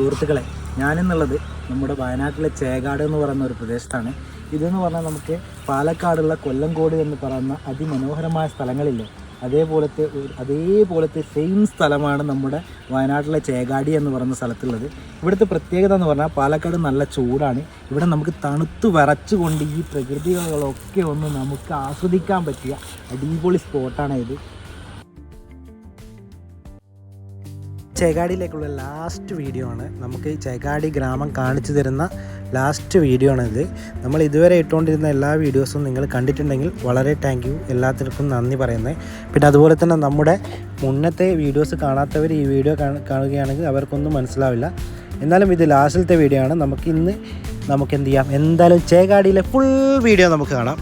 സുഹൃത്തുക്കളെ, ഞാനെന്നുള്ളത് നമ്മുടെ വയനാട്ടിലെ ചേകാട് എന്ന് പറയുന്ന ഒരു പ്രദേശത്താണ്. ഇതെന്ന് പറഞ്ഞാൽ നമുക്ക് പാലക്കാടുള്ള കൊല്ലങ്കോട് എന്ന് പറയുന്ന അതിമനോഹരമായ സ്ഥലങ്ങളില്ലേ, അതേപോലത്തെ സെയിം സ്ഥലമാണ് നമ്മുടെ വയനാട്ടിലെ ചേകാടി എന്ന് പറയുന്ന സ്ഥലത്തുള്ളത്. ഇവിടുത്തെ പ്രത്യേകത എന്ന് പറഞ്ഞാൽ പാലക്കാട് നല്ല ചൂടാണ്. ഇവിടെ നമുക്ക് തണുത്ത് വിറച്ചുകൊണ്ട് ഈ പ്രകൃതികളൊക്കെ ഒന്ന് നമുക്ക് ആസ്വദിക്കാൻ പറ്റിയ അടിപൊളി സ്പോട്ടാണ് ഇത്. ചേകാടിയിലേക്കുള്ള ലാസ്റ്റ് വീഡിയോ ആണ്. നമുക്ക് ഈ ചേകാടി ഗ്രാമം കാണിച്ചു തരുന്ന ലാസ്റ്റ് വീഡിയോ ആണിത്. നമ്മൾ ഇതുവരെ ഇട്ടുകൊണ്ടിരുന്ന എല്ലാ വീഡിയോസും നിങ്ങൾ കണ്ടിട്ടുണ്ടെങ്കിൽ വളരെ താങ്ക് യു, എല്ലാത്തിനും നന്ദി പറയുന്നത്. പിന്നെ അതുപോലെ തന്നെ നമ്മുടെ മുന്നത്തെ വീഡിയോസ് കാണാത്തവർ ഈ വീഡിയോ കാണുകയാണെങ്കിൽ അവർക്കൊന്നും മനസ്സിലാവില്ല. എന്നാലും ഇത് ലാസ്റ്റിലത്തെ വീഡിയോ ആണ്. നമുക്ക് എന്ത് ചെയ്യാം, എന്തായാലും ചേകാടിയിലെ ഫുൾ വീഡിയോ നമുക്ക് കാണാം.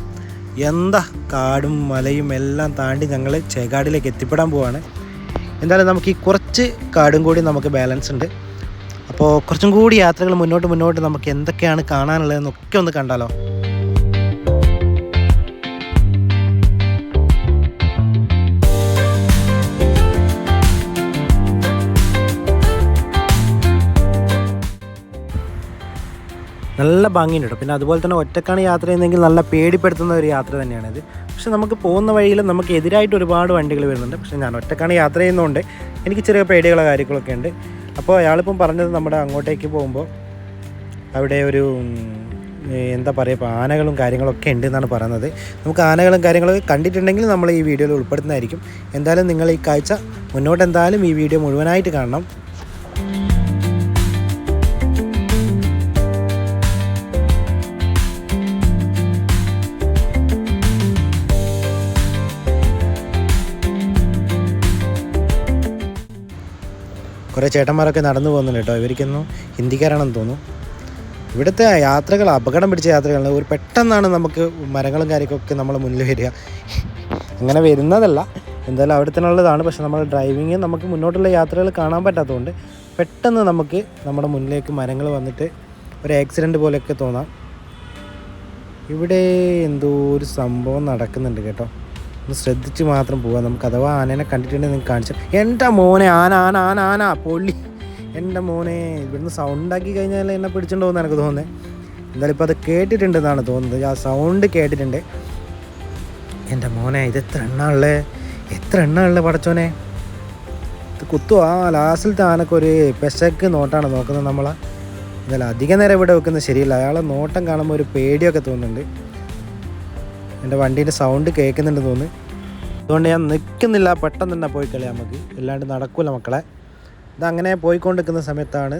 എന്താ കാടും മലയും എല്ലാം താണ്ടി ഞങ്ങൾ ചേകാടിയിലേക്ക് എത്തിപ്പെടാൻ പോവാണ്. എന്തായാലും നമുക്ക് ഈ കുറച്ച് കാടും കൂടി നമുക്ക് ബാലൻസ് ഉണ്ട്. അപ്പോൾ കുറച്ചും കൂടി യാത്രകൾ മുന്നോട്ട് നമുക്ക് എന്തൊക്കെയാണ് കാണാനുള്ളതെന്നൊക്കെ ഒന്ന് കണ്ടാലോ. നല്ല ഭംഗിയുണ്ട് കേട്ടോ. പിന്നെ അതുപോലെ തന്നെ ഒറ്റക്കാണ് യാത്ര ചെയ്യുന്നതെങ്കിൽ നല്ല പേടിപ്പെടുത്തുന്ന ഒരു യാത്ര തന്നെയാണിത്. പക്ഷെ നമുക്ക് പോകുന്ന വഴിയിൽ നമുക്ക് എതിരായിട്ട് ഒരുപാട് വണ്ടികൾ വരുന്നുണ്ട്. പക്ഷേ ഞാൻ ഒറ്റക്കാണ് യാത്ര ചെയ്യുന്നതുകൊണ്ട് എനിക്ക് ചെറിയ പേടികളോ കാര്യങ്ങളൊക്കെ ഉണ്ട്. അപ്പോൾ അയാളിപ്പം പറഞ്ഞത് നമ്മുടെ അങ്ങോട്ടേക്ക് പോകുമ്പോൾ അവിടെ ഒരു എന്താ പറയുക, ഇപ്പോൾ ആനകളും കാര്യങ്ങളൊക്കെ ഉണ്ട് എന്നാണ് പറയുന്നത്. നമുക്ക് ആനകളും കാര്യങ്ങളൊക്കെ കണ്ടിട്ടുണ്ടെങ്കിൽ നമ്മൾ ഈ വീഡിയോയിൽ ഉൾപ്പെടുത്തുന്നതായിരിക്കും. എന്തായാലും നിങ്ങൾ ഈ കാഴ്ച എന്തായാലും ഈ വീഡിയോ മുഴുവനായിട്ട് കാണണം. കുറേ ചേട്ടന്മാരൊക്കെ നടന്നു പോകുന്നുണ്ട് കേട്ടോ. ഇവർക്കൊന്നും ഹിന്ദിക്കാരാണെന്ന് തോന്നുന്നു. ഇവിടുത്തെ യാത്രകൾ അപകടം പിടിച്ച യാത്രകളാണ്. ഒരു പെട്ടെന്നാണ് നമുക്ക് മരങ്ങളും കാര്യങ്ങളൊക്കെ നമ്മളെ മുന്നിൽ വരിക. അങ്ങനെ വരുന്നതല്ല, എന്തായാലും അവിടെ തന്നെ ഉള്ളതാണ്. പക്ഷെ നമ്മൾ ഡ്രൈവിങ് നമുക്ക് മുന്നോട്ടുള്ള യാത്രകൾ കാണാൻ പറ്റാത്തതുകൊണ്ട് പെട്ടെന്ന് നമുക്ക് നമ്മുടെ മുന്നിലേക്ക് മരങ്ങൾ വന്നിട്ട് ഒരു ആക്സിഡൻറ്റ് പോലെയൊക്കെ തോന്നാം. ഇവിടെ എന്തോ ഒരു സംഭവം നടക്കുന്നുണ്ട് കേട്ടോ. ഒന്ന് ശ്രദ്ധിച്ച് മാത്രം പോവാം. നമുക്ക് അഥവാ ആനേനെ കണ്ടിട്ടുണ്ടെങ്കിൽ നിങ്ങൾക്ക് കാണിച്ചു. എൻ്റെ മോനെ ആന പൊള്ളി. എൻ്റെ മോനെ ഇവിടുന്ന് സൗണ്ടാക്കി കഴിഞ്ഞാൽ എന്നെ പിടിച്ചിട്ടുണ്ടോ എന്ന് എനിക്ക് തോന്നുന്നത്. എന്തായാലും ഇപ്പോൾ അത് കേട്ടിട്ടുണ്ടെന്നാണ് തോന്നുന്നത്. ആ സൗണ്ട് കേട്ടിട്ടുണ്ട്. എൻ്റെ മോനെ ഇത് എത്ര എണ്ണ പടച്ചോനെ. ഇത് കുത്തുവോ? ആ ലാസ്റ്റിലത്തെ ആനക്കൊരു പെശക്ക് നോട്ടാണ് നോക്കുന്നത് നമ്മളെ. എന്തായാലും അധികം നേരം ഇവിടെ വെക്കുന്നത് ശരിയല്ല. അയാളെ നോട്ടം കാണുമ്പോൾ ഒരു പേടിയൊക്കെ തോന്നുന്നുണ്ട്. എൻ്റെ വണ്ടീൻ്റെ സൗണ്ട് കേൾക്കുന്നുണ്ട് തോന്നുന്നു. അതുകൊണ്ട് ഞാൻ നിൽക്കുന്നില്ല, പെട്ടെന്ന് തന്നെ പോയി കളയാം. നമുക്ക് അല്ലാണ്ട് നടക്കില്ല മക്കളെ. ഇതങ്ങനെ പോയിക്കൊണ്ടിരിക്കുന്ന സമയത്താണ്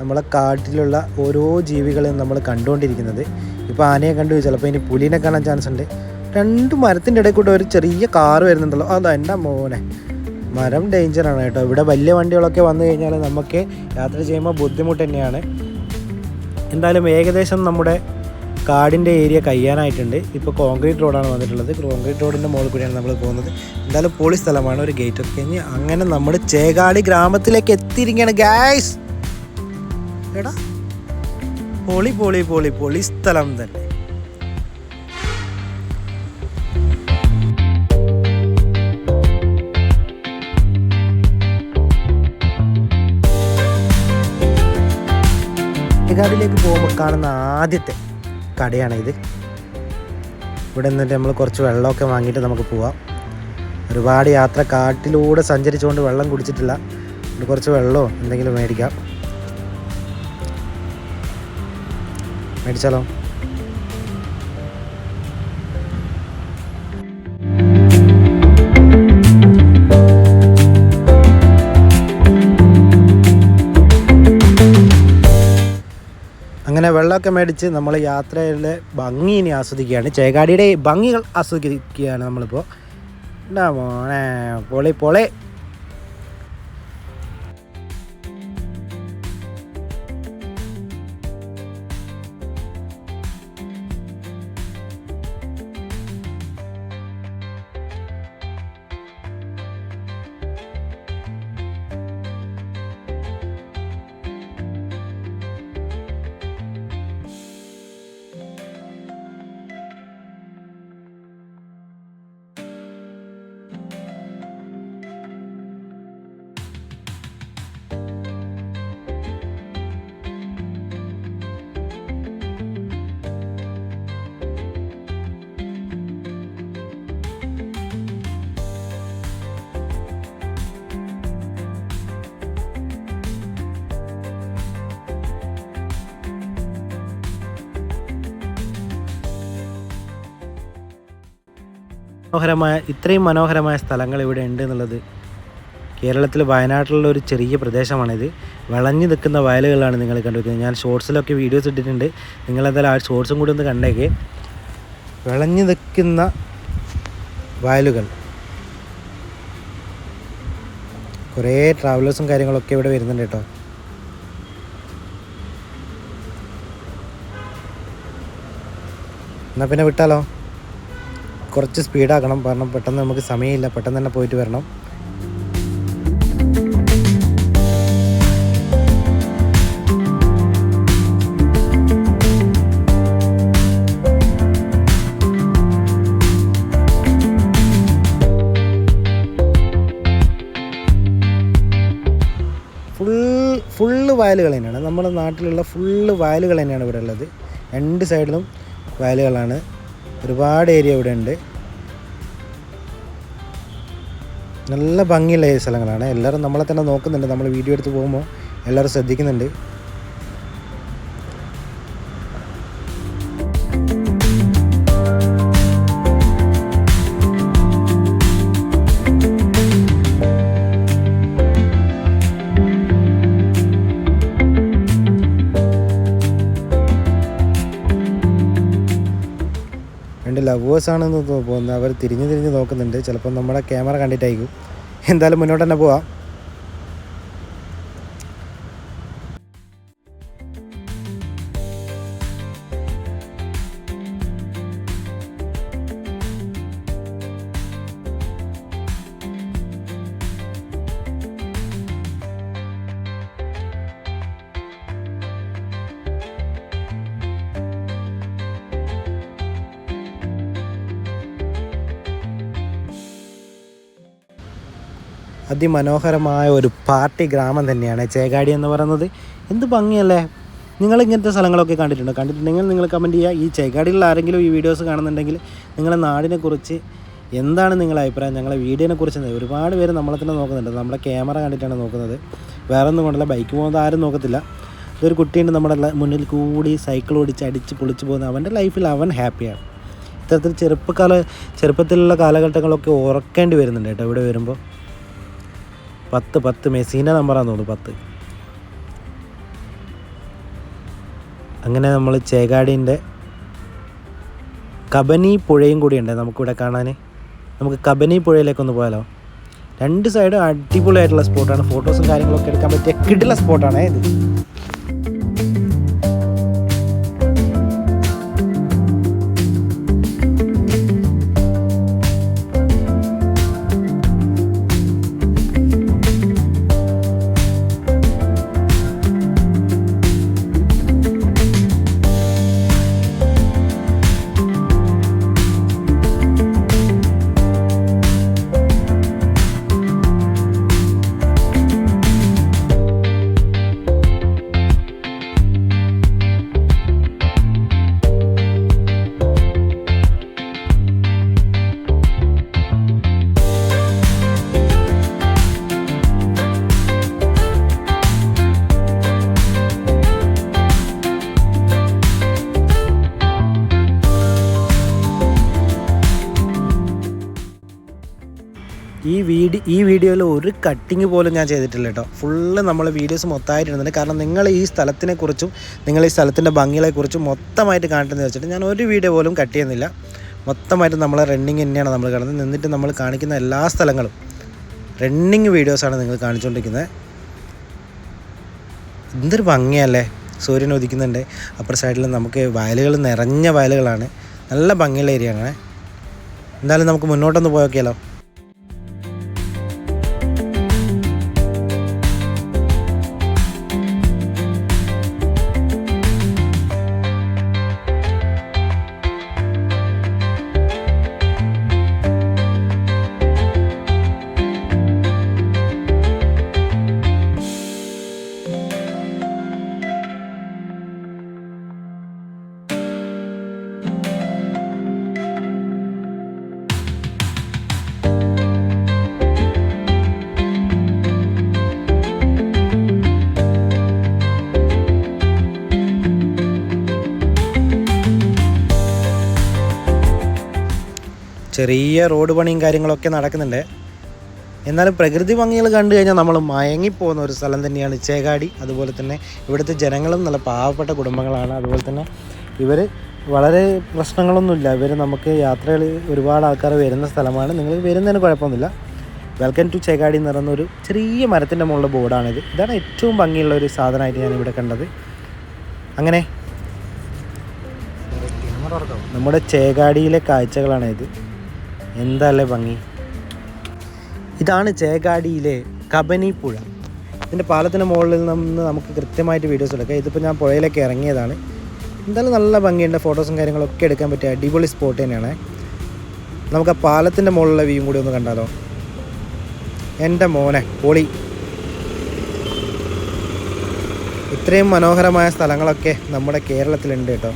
നമ്മളെ കാട്ടിലുള്ള ഓരോ ജീവികളെയും നമ്മൾ കണ്ടുകൊണ്ടിരിക്കുന്നത്. ഇപ്പോൾ ആനയെ കണ്ടു, ചിലപ്പോൾ ഇനി പുലിനെ കാണാൻ ചാൻസ് ഉണ്ട്. രണ്ട് മരത്തിൻ്റെ ഇടയിൽ കൂടെ ഒരു ചെറിയ കാറ് വരുന്നുണ്ടല്ലോ. അതാ എൻ്റെ മോനെ, മരം ഡേഞ്ചറാണ് കേട്ടോ. ഇവിടെ വലിയ വണ്ടികളൊക്കെ വന്നു കഴിഞ്ഞാൽ നമുക്ക് യാത്ര ചെയ്യുമ്പോൾ ബുദ്ധിമുട്ട് തന്നെയാണ്. എന്തായാലും ഏകദേശം നമ്മുടെ കാടിൻ്റെ ഏരിയ കഴിയാനായിട്ടുണ്ട്. ഇപ്പോൾ കോൺക്രീറ്റ് റോഡാണ് വന്നിട്ടുള്ളത്. കോൺക്രീറ്റ് റോഡിൻ്റെ മുകളിൽ കൂടിയാണ് നമ്മൾ പോകുന്നത്. എന്തായാലും പൊളി സ്ഥലമാണ്. ഒരു ഗേറ്റൊക്കെ കഴിഞ്ഞ് അങ്ങനെ നമ്മൾ ചേകാടി ഗ്രാമത്തിലേക്ക് എത്തിയിരിക്കുകയാണ് ഗായ്സ്. എടാ പൊളി സ്ഥലം തന്നെ. ചേകാടിലേക്ക് പോകുമ്പോൾ കാണുന്ന ആദ്യത്തെ കടയാണിത്. ഇവിടെ നിന്നിട്ട് നമ്മൾ കുറച്ച് വെള്ളമൊക്കെ വാങ്ങിയിട്ട് നമുക്ക് പോവാം. ഒരുപാട് യാത്ര കാട്ടിലൂടെ സഞ്ചരിച്ചുകൊണ്ട് വെള്ളം കുടിച്ചിട്ടില്ല. കുറച്ച് വെള്ളമോ എന്തെങ്കിലും മേടിച്ചാലോ? അങ്ങനെ വെള്ളമൊക്കെ മേടിച്ച് നമ്മൾ യാത്രയിലെ ഭംഗി ഇനി ആസ്വദിക്കുകയാണ്. ചേകാടിയുടെ ഭംഗികൾ ആസ്വദിക്കുകയാണ് നമ്മളിപ്പോൾ. എന്താ മോനെ പൊളി. ഇത്രയും മനോഹരമായ സ്ഥലങ്ങൾ ഇവിടെ ഉണ്ട് എന്നുള്ളത് കേരളത്തിൽ വയനാട്ടിലുള്ള ഒരു ചെറിയ പ്രദേശമാണിത്. വിളഞ്ഞു നിൽക്കുന്ന വയലുകളാണ് നിങ്ങൾ കണ്ടുവയ്ക്കുന്നത്. ഞാൻ ഷോർട്സിലൊക്കെ വീഡിയോസ് ഇട്ടിട്ടുണ്ട്. നിങ്ങളെന്തായാലും ആ ഷോർട്സും കൂടി ഒന്ന് കണ്ടേക്ക്. വിളഞ്ഞു നിൽക്കുന്ന വയലുകൾ, കുറേ ട്രാവലേഴ്സും കാര്യങ്ങളൊക്കെ ഇവിടെ വരുന്നുണ്ട് കേട്ടോ. എന്നാൽ പിന്നെ വിട്ടാലോ? കുറച്ച് സ്പീഡാക്കണം, കാരണം പെട്ടെന്ന് നമുക്ക് സമയമില്ല, പെട്ടെന്ന് തന്നെ പോയിട്ട് വരണം. ഫുള്ള് വയലുകൾ തന്നെയാണ്. നമ്മുടെ നാട്ടിലുള്ള ഫുള്ള് വയലുകൾ തന്നെയാണ് ഇവിടെ ഉള്ളത്. രണ്ട് സൈഡിലും വയലുകളാണ്. ഒരുപാട് ഏരിയ ഇവിടെ ഉണ്ട്. നല്ല ഭംഗിയുള്ള ഈ സ്ഥലങ്ങളാണ്. എല്ലാവരും നമ്മളെ തന്നെ നോക്കുന്നുണ്ട്. നമ്മൾ വീഡിയോ എടുത്ത് പോകുമ്പോൾ എല്ലാവരും ശ്രദ്ധിക്കുന്നുണ്ട്. രണ്ട് ലവേഴ്സാണെന്ന് തോന്നുന്നത്. അവർ തിരിഞ്ഞ് നോക്കുന്നുണ്ട്. ചിലപ്പോൾ നമ്മുടെ ക്യാമറ കണ്ടിട്ടായിരിക്കും. എന്തായാലും മുന്നോട്ട് തന്നെ പോവാം. അതിമനോഹരമായ ഒരു പാർട്ടി ഗ്രാമം തന്നെയാണ് ചേകാടി എന്ന് പറയുന്നത്. എന്ത് ഭംഗിയല്ലേ! നിങ്ങൾ ഇങ്ങനത്തെ സ്ഥലങ്ങളൊക്കെ കണ്ടിട്ടുണ്ടെങ്കിൽ നിങ്ങൾ കമൻറ്റ് ചെയ്യുക. ഈ ചേകാടിയിൽ ആരെങ്കിലും ഈ വീഡിയോസ് കാണുന്നുണ്ടെങ്കിൽ നിങ്ങളുടെ നാടിനെക്കുറിച്ച് എന്താണ് നിങ്ങളുടെ അഭിപ്രായം? ഞങ്ങളെ വീഡിയോനെക്കുറിച്ച് ഒരുപാട് പേര് നമ്മളെ തന്നെ നോക്കുന്നുണ്ട്. നമ്മുടെ ക്യാമറ കണ്ടിട്ടാണ് നോക്കുന്നത്. വേറെ ഒന്നും കൊണ്ടല്ല, ബൈക്ക് പോകുന്നത് ആരും നോക്കത്തില്ല. ഇതൊരു കുട്ടിയുണ്ട് നമ്മുടെ മുന്നിൽ കൂടി സൈക്കിൾ ഓടിച്ച് അടിച്ച് പൊളിച്ച് പോകുന്ന. അവൻ്റെ ലൈഫിൽ അവൻ ഹാപ്പിയാണ്. ഇത്തരത്തിൽ ചെറുപ്പത്തിലുള്ള കാലഘട്ടങ്ങളൊക്കെ ഓർക്കേണ്ടി വരുന്നുണ്ട് കേട്ടോ ഇവിടെ വരുമ്പോൾ. 10 മെസ്സിൻ്റെ നമ്പറാന്ന് തോന്നുന്നു, 10. അങ്ങനെ നമ്മൾ ചേകാടിൻ്റെ കബനി പുഴയും കൂടി ഉണ്ട് നമുക്കിവിടെ കാണാൻ. നമുക്ക് കബനി പുഴയിലേക്കൊന്ന് പോയാലോ? രണ്ട് സൈഡും അടിപൊളിയായിട്ടുള്ള സ്പോട്ടാണ്. ഫോട്ടോസും കാര്യങ്ങളൊക്കെ എടുക്കാൻ പറ്റിയ കിടില സ്പോട്ടാണ് ഇത്. ഈ വീഡിയോയിൽ ഒരു കട്ടിങ് പോലും ഞാൻ ചെയ്തിട്ടില്ല കേട്ടോ. ഫുള്ള് നമ്മൾ വീഡിയോസ് മൊത്തമായിട്ടിരുന്നുണ്ട്. കാരണം നിങ്ങൾ ഈ സ്ഥലത്തിനെക്കുറിച്ചും നിങ്ങൾ ഈ സ്ഥലത്തിൻ്റെ ഭംഗികളെക്കുറിച്ചും മൊത്തമായിട്ട് കാണിട്ടെന്ന് വെച്ചിട്ട് ഞാൻ ഒരു വീഡിയോ പോലും കട്ട് ചെയ്യുന്നില്ല. മൊത്തമായിട്ട് നമ്മളെ റണ്ണിങ് തന്നെയാണ് നമ്മൾ കാണുന്നത്. നിന്നിട്ട് നമ്മൾ കാണിക്കുന്ന എല്ലാ സ്ഥലങ്ങളും റണ്ണിങ് വീഡിയോസാണ് നിങ്ങൾ കാണിച്ചുകൊണ്ടിരിക്കുന്നത്. എന്തൊരു ഭംഗിയല്ലേ! സൂര്യൻ ഉദിക്കുന്നുണ്ട്. അപ്പുറ സൈഡിൽ നമുക്ക് വയലുകൾ, നിറഞ്ഞ വയലുകളാണ്. നല്ല ഭംഗിയുള്ള ഏരിയ ആണ്. എന്തായാലും നമുക്ക് മുന്നോട്ടൊന്ന് പോയോക്കിയാലോ? ചെറിയ റോഡ് പണിയും കാര്യങ്ങളൊക്കെ നടക്കുന്നുണ്ട്. എന്നാലും പ്രകൃതി ഭംഗികൾ കണ്ടു കഴിഞ്ഞാൽ നമ്മൾ മയങ്ങിപ്പോകുന്ന ഒരു സ്ഥലം തന്നെയാണ് ചേകാടി. അതുപോലെ തന്നെ ഇവിടുത്തെ ജനങ്ങളും നല്ല പാവപ്പെട്ട കുടുംബങ്ങളാണ്. അതുപോലെ തന്നെ ഇവർ വളരെ പ്രശ്നങ്ങളൊന്നുമില്ല. ഇവർ നമുക്ക് യാത്രകൾ ഒരുപാട് ആൾക്കാർ വരുന്ന സ്ഥലമാണ്. നിങ്ങൾ വരുന്നതിന് കുഴപ്പമൊന്നുമില്ല. വെൽക്കം ടു ചേകാടി എന്ന് പറയുന്ന ഒരു ചെറിയ മരത്തിൻ്റെ മുകളിലെ ബോർഡാണിത്. ഇതാണ് ഏറ്റവും ഭംഗിയുള്ള ഒരു സാധനമായിട്ട് ഞാൻ ഇവിടെ കണ്ടത്. അങ്ങനെ നമ്മുടെ ചേകാടിയിലെ കാഴ്ചകളാണ് ഇത്. എന്താല്ലേ ഭംഗി. ഇതാണ് ചേകാടിയിലെ കബനി പുഴ. ഇതിൻ്റെ പാലത്തിൻ്റെ മുകളിൽ നിന്ന് നമുക്ക് കൃത്യമായിട്ട് വീഡിയോസ് എടുക്കാം. ഇതിപ്പോൾ ഞാൻ പുഴയിലേക്ക് ഇറങ്ങിയതാണ്. എന്തായാലും നല്ല ഭംഗിയുണ്ട്. ഫോട്ടോസും കാര്യങ്ങളൊക്കെ എടുക്കാൻ പറ്റിയ അടിപൊളി സ്പോട്ട് തന്നെയാണ്. നമുക്ക് ആ പാലത്തിൻ്റെ മുകളിലുള്ള വ്യൂ കൂടി ഒന്ന് കണ്ടാലോ. എൻ്റെ മോനെ പൊളി. ഇത്രയും മനോഹരമായ സ്ഥലങ്ങളൊക്കെ നമ്മുടെ കേരളത്തിലുണ്ട് കേട്ടോ.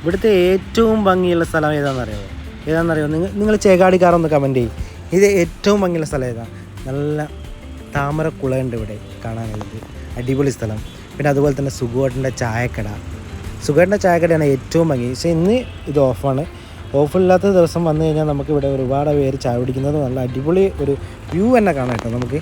ഇവിടുത്തെ ഏറ്റവും ഭംഗിയുള്ള സ്ഥലം ഏതാണെന്നറിയോ? നിങ്ങൾ ചേകാടിക്കാരൊന്ന് കമൻറ്റ് ചെയ്യും. ഇത് ഏറ്റവും ഭംഗിയുള്ള സ്ഥലം ഏതാണ്? നല്ല താമരക്കുളമുണ്ട് ഇവിടെ കാണാനുള്ളത്. അടിപൊളി സ്ഥലം. പിന്നെ അതുപോലെ തന്നെ സുഖുവേട്ടൻ്റെ ചായക്കടയാണ് ഏറ്റവും ഭംഗി. പക്ഷേ ഇന്ന് ഇത് ഓഫില്ലാത്ത ദിവസം വന്നു കഴിഞ്ഞാൽ നമുക്കിവിടെ ഒരുപാട് പേര് ചായ കുടിക്കുന്നത് നല്ല അടിപൊളി ഒരു വ്യൂ തന്നെ കാണാം കേട്ടോ നമുക്ക്.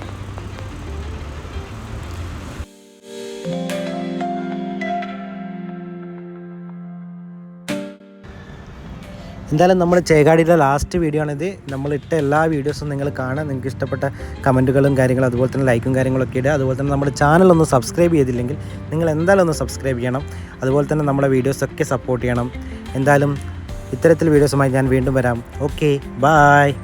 എന്തായാലും നമ്മൾ ചേകാടിയിലെ ലാസ്റ്റ് വീഡിയോ ആണിത്. നമ്മളിട്ട എല്ലാ വീഡിയോസും നിങ്ങൾ കാണാൻ, നിങ്ങൾക്ക് ഇഷ്ടപ്പെട്ട കമൻറ്റുകളും കാര്യങ്ങളും അതുപോലെ തന്നെ ലൈക്കും കാര്യങ്ങളൊക്കെ ഇടുക. അതുപോലെ തന്നെ നമ്മുടെ ചാനലൊന്ന് സബ്സ്ക്രൈബ് ചെയ്തില്ലെങ്കിൽ നിങ്ങൾ എന്തായാലും ഒന്ന് സബ്സ്ക്രൈബ് ചെയ്യണം. അതുപോലെ തന്നെ നമ്മുടെ വീഡിയോസൊക്കെ സപ്പോർട്ട് ചെയ്യണം. എന്തായാലും ഇത്തരത്തിൽ വീഡിയോസുമായി ഞാൻ വീണ്ടും വരാം. Okay, bye.